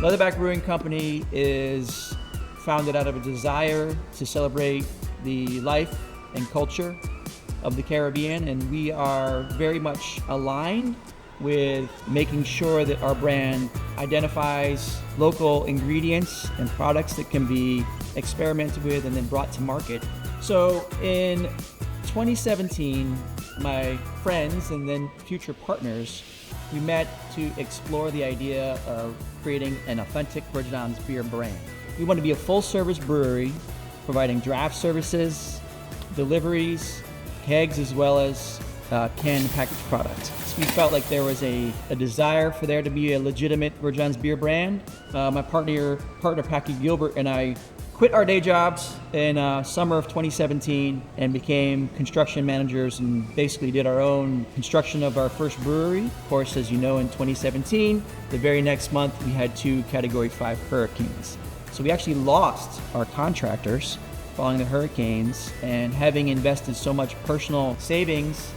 Leatherback Brewing Company is founded out of a desire to celebrate the life and culture of the Caribbean, and we are very much aligned with making sure that our brand identifies local ingredients and products that can be experimented with and then brought to market. So in 2017, my friends and then future partners, we met to explore the idea of creating an authentic Virgin Islands beer brand. We want to be a full-service brewery, providing draft services, deliveries, kegs, as well as canned and packaged products. So we felt like there was a desire for there to be a legitimate Virgin Islands beer brand. My partner Packy Gilbert and I quit our day jobs in summer of 2017 and became construction managers and basically did our own construction of our first brewery. Of course, as you know, in 2017, the very next month we had 2 Category 5 hurricanes. So we actually lost our contractors following the hurricanes, and having invested so much personal savings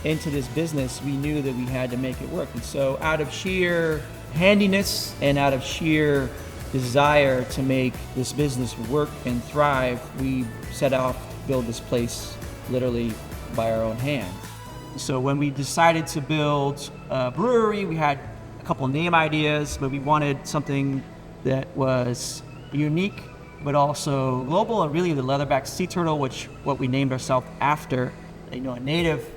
into this business, we knew that we had to make it work. And so out of sheer handiness and out of sheer desire to make this business work and thrive, we set out to build this place literally by our own hand. So when we decided to build a brewery, we had a couple of name ideas, but we wanted something that was unique but also global, and really the leatherback sea turtle, what we named ourselves after, a native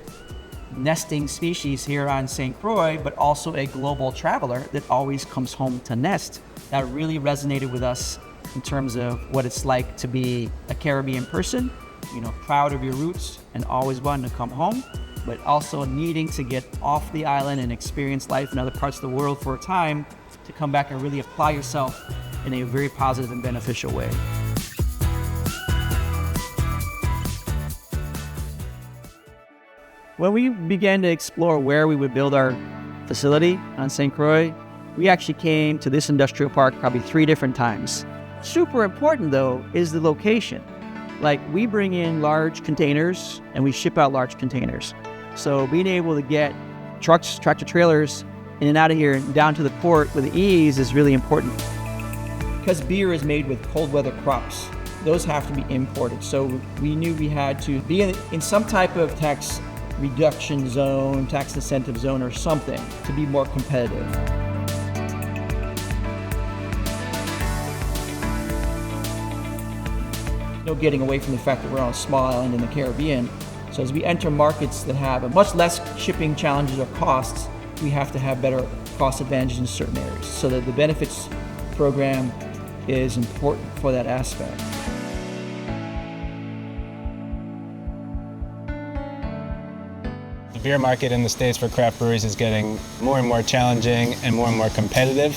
nesting species here on St. Croix, but also a global traveler that always comes home to nest. That really resonated with us in terms of what it's like to be a Caribbean person, proud of your roots and always wanting to come home, but also needing to get off the island and experience life in other parts of the world for a time to come back and really apply yourself in a very positive and beneficial way. When we began to explore where we would build our facility on St. Croix, we actually came to this industrial park probably 3 different times. Super important though is the location. Like, we bring in large containers and we ship out large containers. So being able to get trucks, tractor trailers in and out of here and down to the port with ease is really important. Because beer is made with cold weather crops, those have to be imported. So we knew we had to be in some type of tax reduction zone, tax incentive zone or something to be more competitive. No getting away from the fact that we're on a small island in the Caribbean. So as we enter markets that have a much less shipping challenges or costs, we have to have better cost advantages in certain areas. So that the benefits program is important for that aspect. The beer market in the States for craft breweries is getting more and more challenging and more competitive.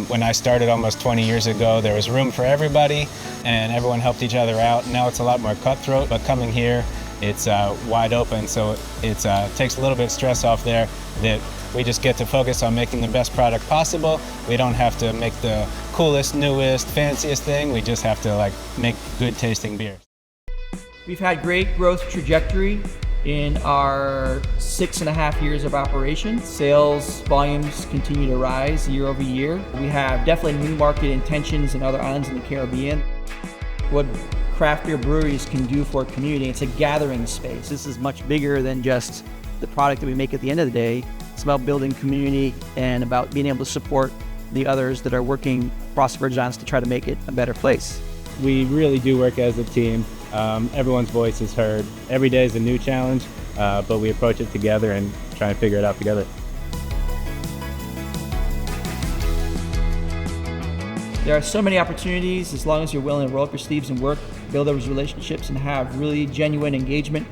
When I started almost 20 years ago, there was room for everybody and everyone helped each other out. Now it's a lot more cutthroat, but coming here, it's wide open, so it takes a little bit of stress off there that we just get to focus on making the best product possible. We don't have to make the coolest, newest, fanciest thing. We just have to make good tasting beer. We've had great growth trajectory in our 6.5 years of operation. Sales volumes continue to rise year over year. We have definitely new market intentions in other islands in the Caribbean. What craft beer breweries can do for a community, it's a gathering space. This is much bigger than just the product that we make at the end of the day. It's about building community and about being able to support the others that are working across the Virgin Islands to try to make it a better place. We really do work as a team. Everyone's voice is heard. Every day is a new challenge, but we approach it together and try and figure it out together. There are so many opportunities as long as you're willing to roll up your sleeves and work, build those relationships and have really genuine engagement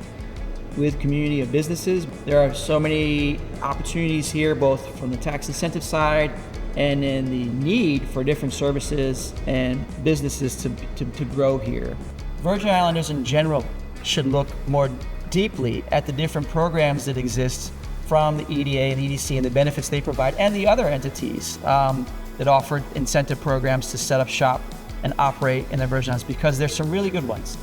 with community of businesses. There are so many opportunities here, both from the tax incentive side and in the need for different services and businesses to grow here. Virgin Islanders in general should look more deeply at the different programs that exist from the EDA and EDC and the benefits they provide, and the other entities that offer incentive programs to set up shop and operate in the Virgin Islands, because there's some really good ones.